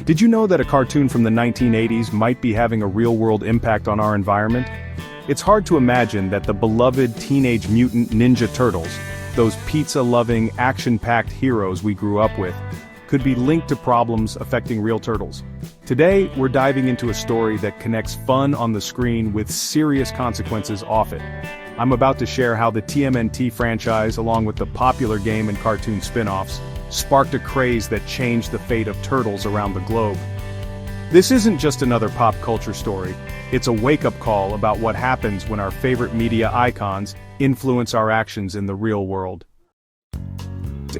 Did you know that a cartoon from the 1980s might be having a real-world impact on our environment? It's hard to imagine that the beloved Teenage Mutant Ninja Turtles, those pizza-loving, action-packed heroes we grew up with, could be linked to problems affecting real turtles. Today, we're diving into a story that connects fun on the screen with serious consequences off it. I'm about to share how the TMNT franchise, along with the popular game and cartoon spin-offs, sparked a craze that changed the fate of turtles around the globe. This isn't just another pop culture story, it's a wake-up call about what happens when our favorite media icons influence our actions in the real world.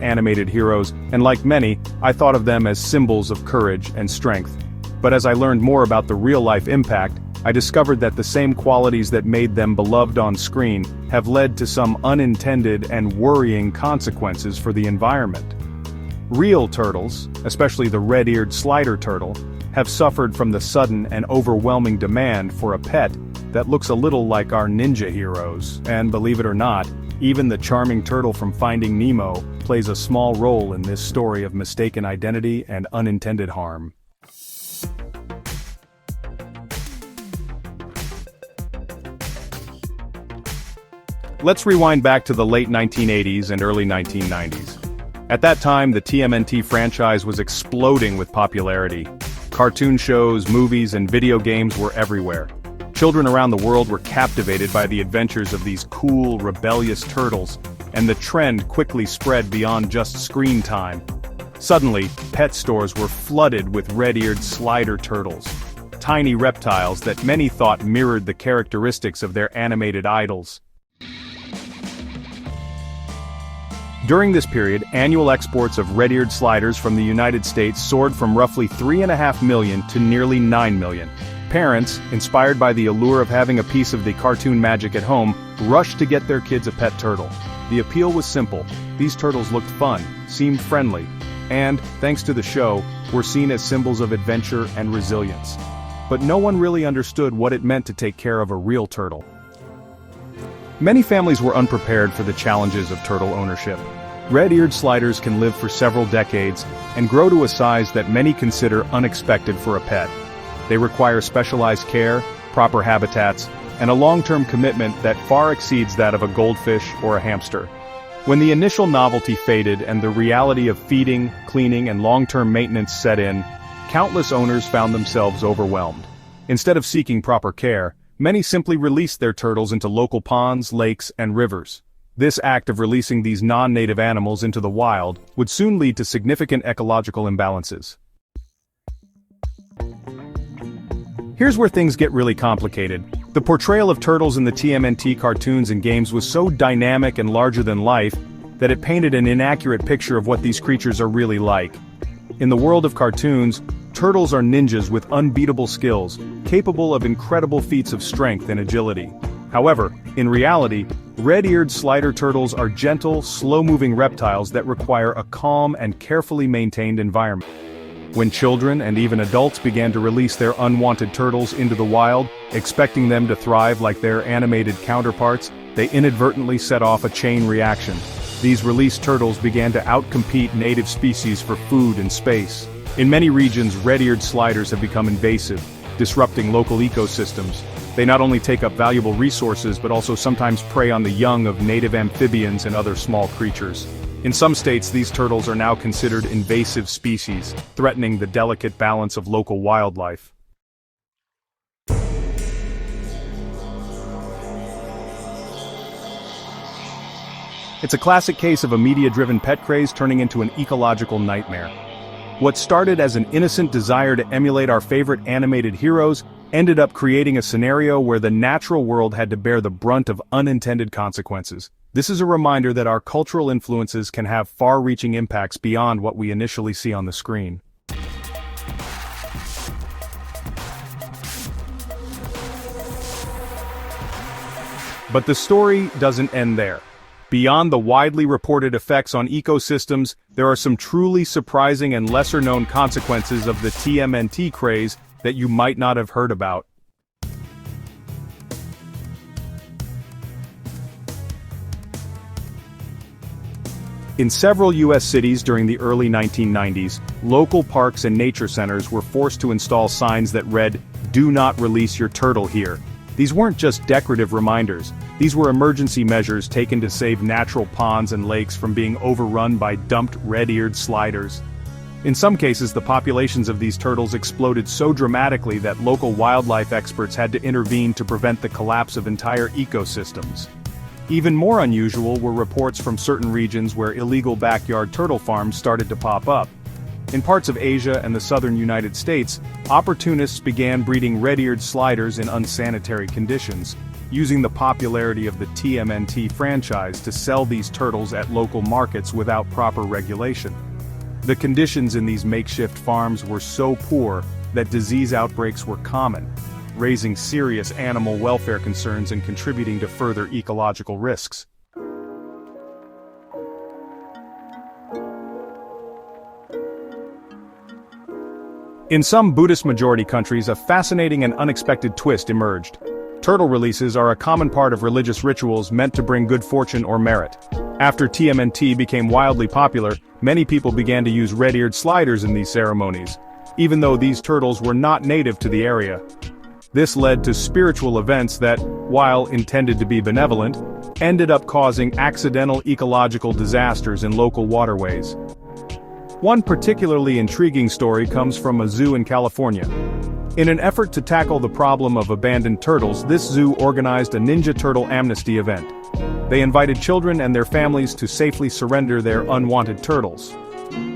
Animated heroes, and like many, I thought of them as symbols of courage and strength. But as I learned more about the real-life impact, I discovered that the same qualities that made them beloved on screen have led to some unintended and worrying consequences for the environment. Real turtles, especially the red-eared slider turtle, have suffered from the sudden and overwhelming demand for a pet that looks a little like our ninja heroes, and believe it or not, even the charming turtle from Finding Nemo plays a small role in this story of mistaken identity and unintended harm. Let's rewind back to the late 1980s and early 1990s. At that time, the TMNT franchise was exploding with popularity. Cartoon shows, movies, and video games were everywhere. Children around the world were captivated by the adventures of these cool, rebellious turtles, and the trend quickly spread beyond just screen time. Suddenly, pet stores were flooded with red-eared slider turtles, tiny reptiles that many thought mirrored the characteristics of their animated idols. During this period, annual exports of red-eared sliders from the United States soared from roughly 3.5 million to nearly 9 million. Parents, inspired by the allure of having a piece of the cartoon magic at home, rushed to get their kids a pet turtle. The appeal was simple. These turtles looked fun, seemed friendly, and, thanks to the show, were seen as symbols of adventure and resilience. But no one really understood what it meant to take care of a real turtle. Many families were unprepared for the challenges of turtle ownership. Red-eared sliders can live for several decades and grow to a size that many consider unexpected for a pet. They require specialized care, proper habitats, and a long-term commitment that far exceeds that of a goldfish or a hamster. When the initial novelty faded and the reality of feeding, cleaning, and long-term maintenance set in, countless owners found themselves overwhelmed. Instead of seeking proper care, many simply released their turtles into local ponds, lakes, and rivers. This act of releasing these non-native animals into the wild would soon lead to significant ecological imbalances. Here's where things get really complicated. The portrayal of turtles in the TMNT cartoons and games was so dynamic and larger than life that it painted an inaccurate picture of what these creatures are really like. In the world of cartoons, turtles are ninjas with unbeatable skills, capable of incredible feats of strength and agility. However, in reality, red-eared slider turtles are gentle, slow-moving reptiles that require a calm and carefully maintained environment. When children and even adults began to release their unwanted turtles into the wild, expecting them to thrive like their animated counterparts, they inadvertently set off a chain reaction. These released turtles began to outcompete native species for food and space. In many regions, red-eared sliders have become invasive, disrupting local ecosystems. They not only take up valuable resources but also sometimes prey on the young of native amphibians and other small creatures. In some states, these turtles are now considered invasive species, threatening the delicate balance of local wildlife. It's a classic case of a media-driven pet craze turning into an ecological nightmare. What started as an innocent desire to emulate our favorite animated heroes ended up creating a scenario where the natural world had to bear the brunt of unintended consequences. This is a reminder that our cultural influences can have far-reaching impacts beyond what we initially see on the screen. But the story doesn't end there. Beyond the widely reported effects on ecosystems, there are some truly surprising and lesser-known consequences of the TMNT craze that you might not have heard about. In several U.S. cities during the early 1990s, local parks and nature centers were forced to install signs that read, "Do not release your turtle here." These weren't just decorative reminders, these were emergency measures taken to save natural ponds and lakes from being overrun by dumped red-eared sliders. In some cases, the populations of these turtles exploded so dramatically that local wildlife experts had to intervene to prevent the collapse of entire ecosystems. Even more unusual were reports from certain regions where illegal backyard turtle farms started to pop up. In parts of Asia and the southern United States, opportunists began breeding red-eared sliders in unsanitary conditions, using the popularity of the TMNT franchise to sell these turtles at local markets without proper regulation. The conditions in these makeshift farms were so poor that disease outbreaks were common, raising serious animal welfare concerns and contributing to further ecological risks. In some Buddhist-majority countries, a fascinating and unexpected twist emerged. Turtle releases are a common part of religious rituals meant to bring good fortune or merit. After TMNT became wildly popular, many people began to use red-eared sliders in these ceremonies, even though these turtles were not native to the area. This led to spiritual events that, while intended to be benevolent, ended up causing accidental ecological disasters in local waterways. One particularly intriguing story comes from a zoo in California. In an effort to tackle the problem of abandoned turtles, this zoo organized a Ninja Turtle amnesty event. They invited children and their families to safely surrender their unwanted turtles.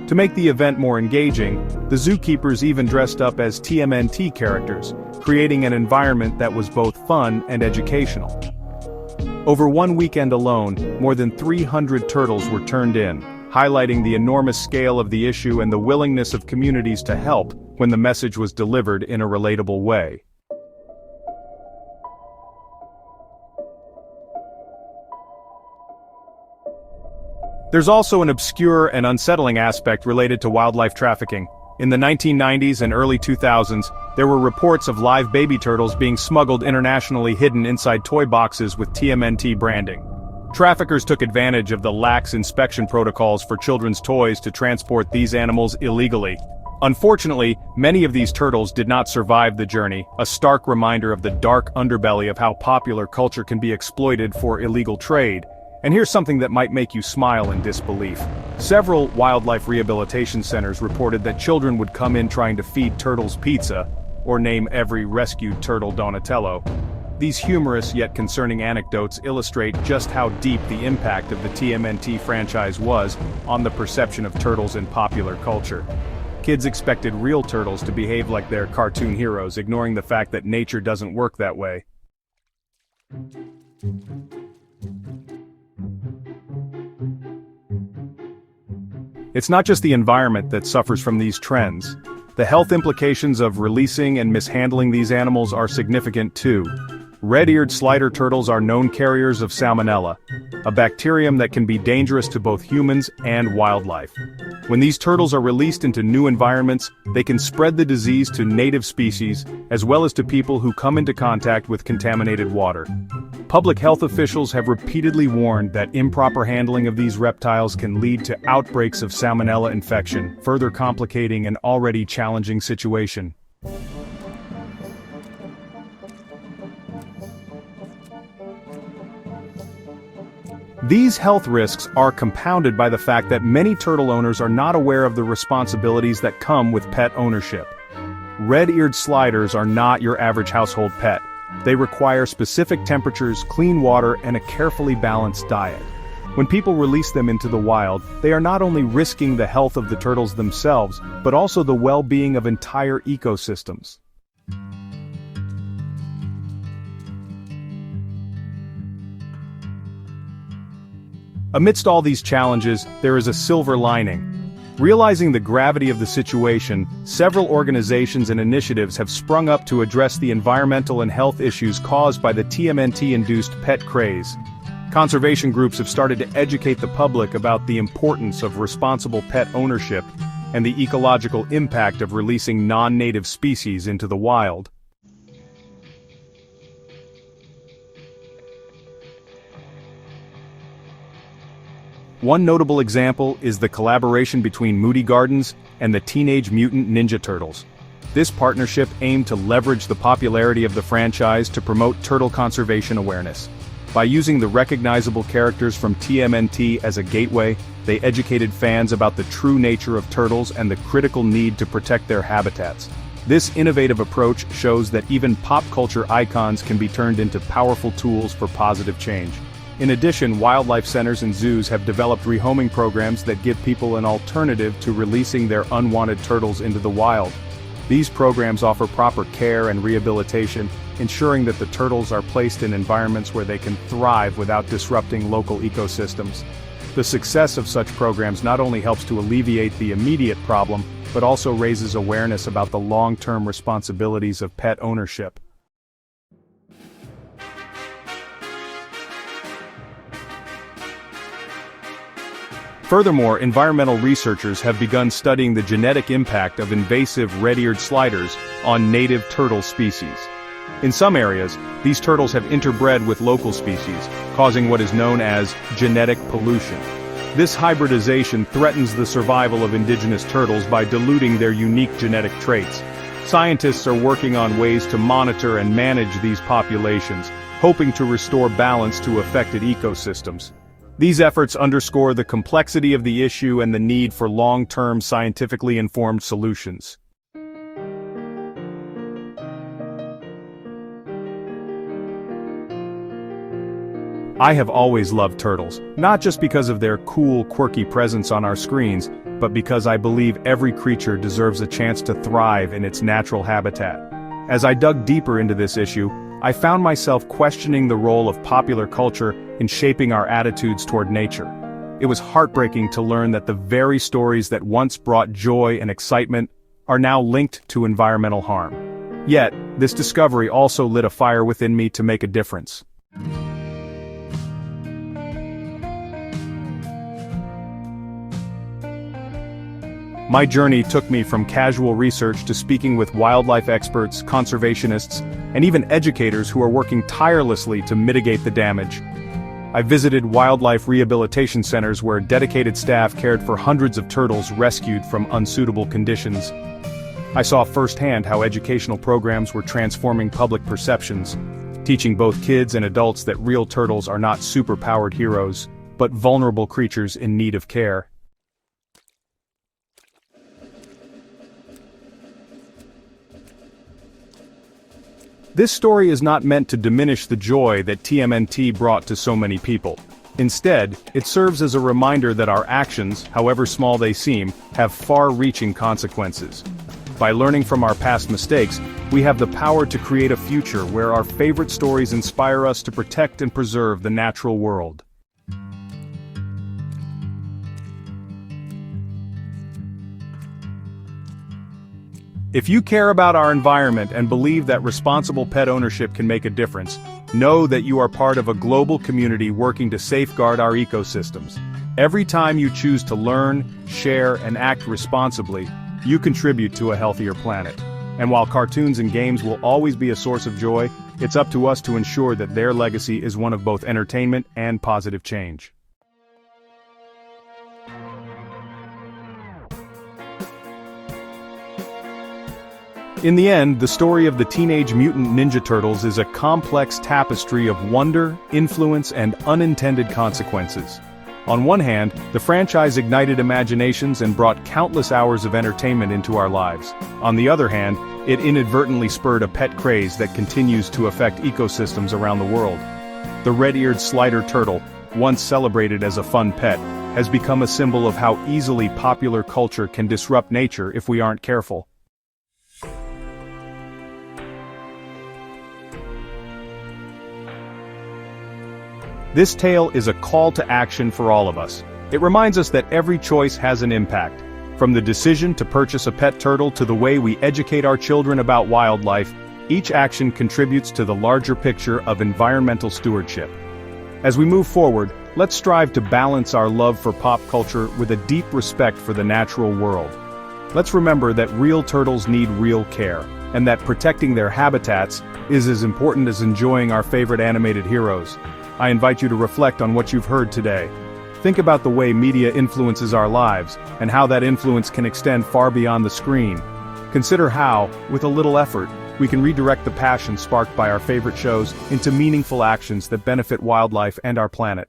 To make the event more engaging, the zookeepers even dressed up as TMNT characters, creating an environment that was both fun and educational. Over one weekend alone, more than 300 turtles were turned in, highlighting the enormous scale of the issue and the willingness of communities to help when the message was delivered in a relatable way. There's also an obscure and unsettling aspect related to wildlife trafficking. In the 1990s and early 2000s, there were reports of live baby turtles being smuggled internationally hidden inside toy boxes with TMNT branding. Traffickers took advantage of the lax inspection protocols for children's toys to transport these animals illegally. Unfortunately, many of these turtles did not survive the journey, a stark reminder of the dark underbelly of how popular culture can be exploited for illegal trade. And here's something that might make you smile in disbelief. Several wildlife rehabilitation centers reported that children would come in trying to feed turtles pizza, or name every rescued turtle Donatello. These humorous yet concerning anecdotes illustrate just how deep the impact of the TMNT franchise was on the perception of turtles in popular culture. Kids expected real turtles to behave like their cartoon heroes, ignoring the fact that nature doesn't work that way. It's not just the environment that suffers from these trends. The health implications of releasing and mishandling these animals are significant too. Red-eared slider turtles are known carriers of salmonella, a bacterium that can be dangerous to both humans and wildlife. When these turtles are released into new environments, they can spread the disease to native species, as well as to people who come into contact with contaminated water. Public health officials have repeatedly warned that improper handling of these reptiles can lead to outbreaks of salmonella infection, further complicating an already challenging situation. These health risks are compounded by the fact that many turtle owners are not aware of the responsibilities that come with pet ownership. Red-eared sliders are not your average household pet. They require specific temperatures, clean water, and a carefully balanced diet. When people release them into the wild, they are not only risking the health of the turtles themselves, but also the well-being of entire ecosystems. Amidst all these challenges, there is a silver lining. Realizing the gravity of the situation, several organizations and initiatives have sprung up to address the environmental and health issues caused by the TMNT-induced pet craze. Conservation groups have started to educate the public about the importance of responsible pet ownership and the ecological impact of releasing non-native species into the wild. One notable example is the collaboration between Moody Gardens, and the Teenage Mutant Ninja Turtles. This partnership aimed to leverage the popularity of the franchise to promote turtle conservation awareness. By using the recognizable characters from TMNT as a gateway, they educated fans about the true nature of turtles and the critical need to protect their habitats. This innovative approach shows that even pop culture icons can be turned into powerful tools for positive change. In addition, wildlife centers and zoos have developed rehoming programs that give people an alternative to releasing their unwanted turtles into the wild. These programs offer proper care and rehabilitation, ensuring that the turtles are placed in environments where they can thrive without disrupting local ecosystems. The success of such programs not only helps to alleviate the immediate problem, but also raises awareness about the long-term responsibilities of pet ownership. Furthermore, environmental researchers have begun studying the genetic impact of invasive red-eared sliders on native turtle species. In some areas, these turtles have interbred with local species, causing what is known as genetic pollution. This hybridization threatens the survival of indigenous turtles by diluting their unique genetic traits. Scientists are working on ways to monitor and manage these populations, hoping to restore balance to affected ecosystems. These efforts underscore the complexity of the issue and the need for long-term scientifically informed solutions. I have always loved turtles, not just because of their cool, quirky presence on our screens, but because I believe every creature deserves a chance to thrive in its natural habitat. As I dug deeper into this issue, I found myself questioning the role of popular culture in shaping our attitudes toward nature. It was heartbreaking to learn that the very stories that once brought joy and excitement are now linked to environmental harm. Yet, this discovery also lit a fire within me to make a difference. My journey took me from casual research to speaking with wildlife experts, conservationists, and even educators who are working tirelessly to mitigate the damage. I visited wildlife rehabilitation centers where dedicated staff cared for hundreds of turtles rescued from unsuitable conditions. I saw firsthand how educational programs were transforming public perceptions, teaching both kids and adults that real turtles are not superpowered heroes, but vulnerable creatures in need of care. This story is not meant to diminish the joy that TMNT brought to so many people. Instead, it serves as a reminder that our actions, however small they seem, have far-reaching consequences. By learning from our past mistakes, we have the power to create a future where our favorite stories inspire us to protect and preserve the natural world. If you care about our environment and believe that responsible pet ownership can make a difference, know that you are part of a global community working to safeguard our ecosystems. Every time you choose to learn, share, and act responsibly, you contribute to a healthier planet. And while cartoons and games will always be a source of joy, it's up to us to ensure that their legacy is one of both entertainment and positive change. In the end, the story of the Teenage Mutant Ninja Turtles is a complex tapestry of wonder, influence, and unintended consequences. On one hand, the franchise ignited imaginations and brought countless hours of entertainment into our lives. On the other hand, it inadvertently spurred a pet craze that continues to affect ecosystems around the world. The red-eared slider turtle, once celebrated as a fun pet, has become a symbol of how easily popular culture can disrupt nature if we aren't careful. This tale is a call to action for all of us. It reminds us that every choice has an impact. From the decision to purchase a pet turtle to the way we educate our children about wildlife, each action contributes to the larger picture of environmental stewardship. As we move forward, let's strive to balance our love for pop culture with a deep respect for the natural world. Let's remember that real turtles need real care, and that protecting their habitats is as important as enjoying our favorite animated heroes. I invite you to reflect on what you've heard today. Think about the way media influences our lives, and how that influence can extend far beyond the screen. Consider how, with a little effort, we can redirect the passion sparked by our favorite shows into meaningful actions that benefit wildlife and our planet.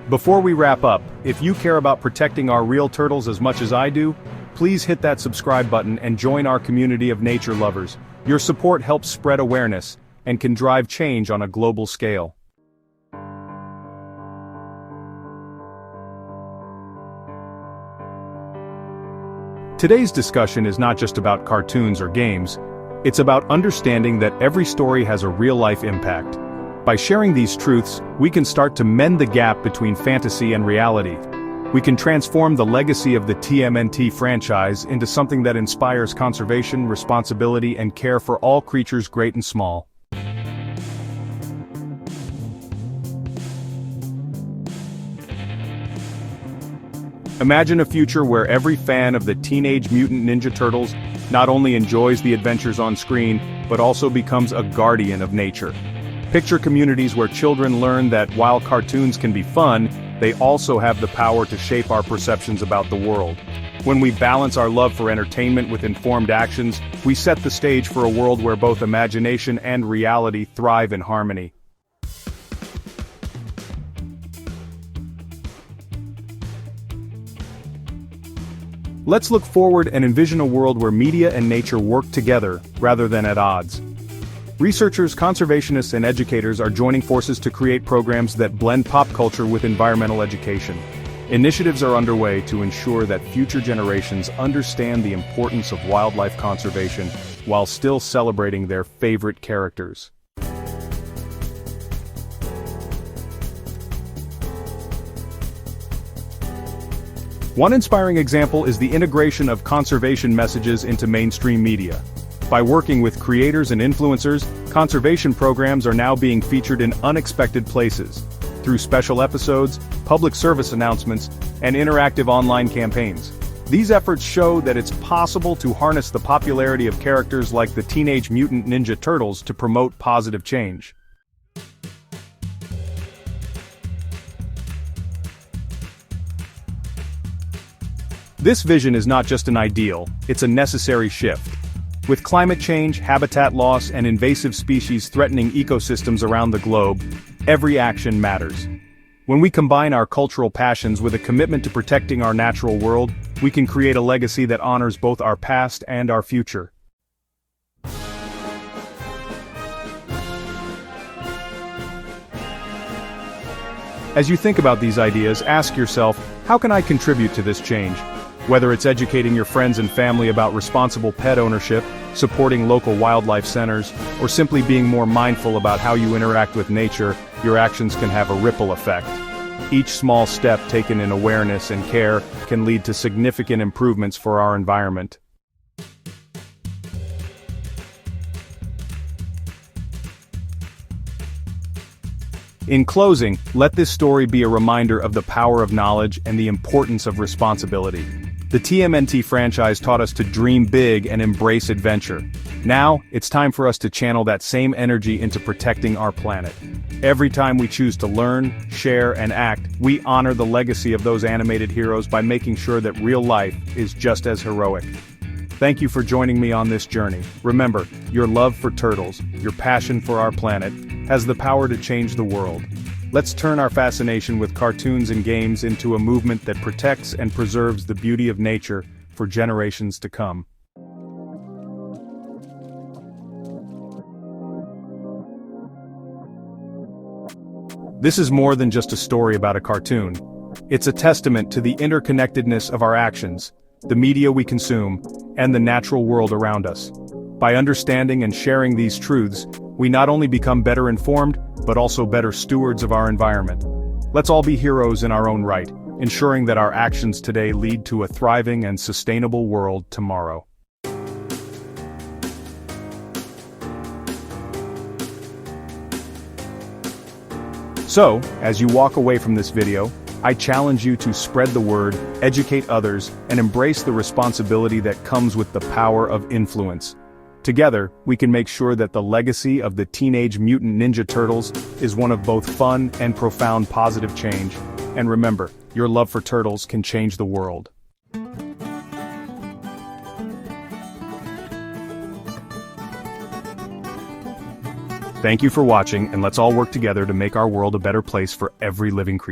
Before we wrap up, if you care about protecting our real turtles as much as I do, please hit that subscribe button and join our community of nature lovers. Your support helps spread awareness and can drive change on a global scale. Today's discussion is not just about cartoons or games, it's about understanding that every story has a real-life impact. By sharing these truths, we can start to mend the gap between fantasy and reality. We can transform the legacy of the TMNT franchise into something that inspires conservation, responsibility, and care for all creatures great and small. Imagine a future where every fan of the Teenage Mutant Ninja Turtles not only enjoys the adventures on screen, but also becomes a guardian of nature. Picture communities where children learn that while cartoons can be fun, they also have the power to shape our perceptions about the world. When we balance our love for entertainment with informed actions, we set the stage for a world where both imagination and reality thrive in harmony. Let's look forward and envision a world where media and nature work together, rather than at odds. Researchers, conservationists, and educators are joining forces to create programs that blend pop culture with environmental education. Initiatives are underway to ensure that future generations understand the importance of wildlife conservation while still celebrating their favorite characters. One inspiring example is the integration of conservation messages into mainstream media. By working with creators and influencers, conservation programs are now being featured in unexpected places, through special episodes, public service announcements, and interactive online campaigns. These efforts show that it's possible to harness the popularity of characters like the Teenage Mutant Ninja Turtles to promote positive change. This vision is not just an ideal, it's a necessary shift. With climate change, habitat loss, and invasive species threatening ecosystems around the globe, every action matters. When we combine our cultural passions with a commitment to protecting our natural world, we can create a legacy that honors both our past and our future. As you think about these ideas, ask yourself, how can I contribute to this change? Whether it's educating your friends and family about responsible pet ownership, supporting local wildlife centers, or simply being more mindful about how you interact with nature, your actions can have a ripple effect. Each small step taken in awareness and care can lead to significant improvements for our environment. In closing, let this story be a reminder of the power of knowledge and the importance of responsibility. The TMNT franchise taught us to dream big and embrace adventure. Now, it's time for us to channel that same energy into protecting our planet. Every time we choose to learn, share, and act, we honor the legacy of those animated heroes by making sure that real life is just as heroic. Thank you for joining me on this journey. Remember, your love for turtles, your passion for our planet, has the power to change the world. Let's turn our fascination with cartoons and games into a movement that protects and preserves the beauty of nature for generations to come. This is more than just a story about a cartoon. It's a testament to the interconnectedness of our actions, the media we consume, and the natural world around us. By understanding and sharing these truths, we not only become better informed, but also better stewards of our environment. Let's all be heroes in our own right, ensuring that our actions today lead to a thriving and sustainable world tomorrow. So, as you walk away from this video, I challenge you to spread the word, educate others, and embrace the responsibility that comes with the power of influence. Together, we can make sure that the legacy of the Teenage Mutant Ninja Turtles is one of both fun and profound positive change. And remember, your love for turtles can change the world. Thank you for watching, and let's all work together to make our world a better place for every living creature.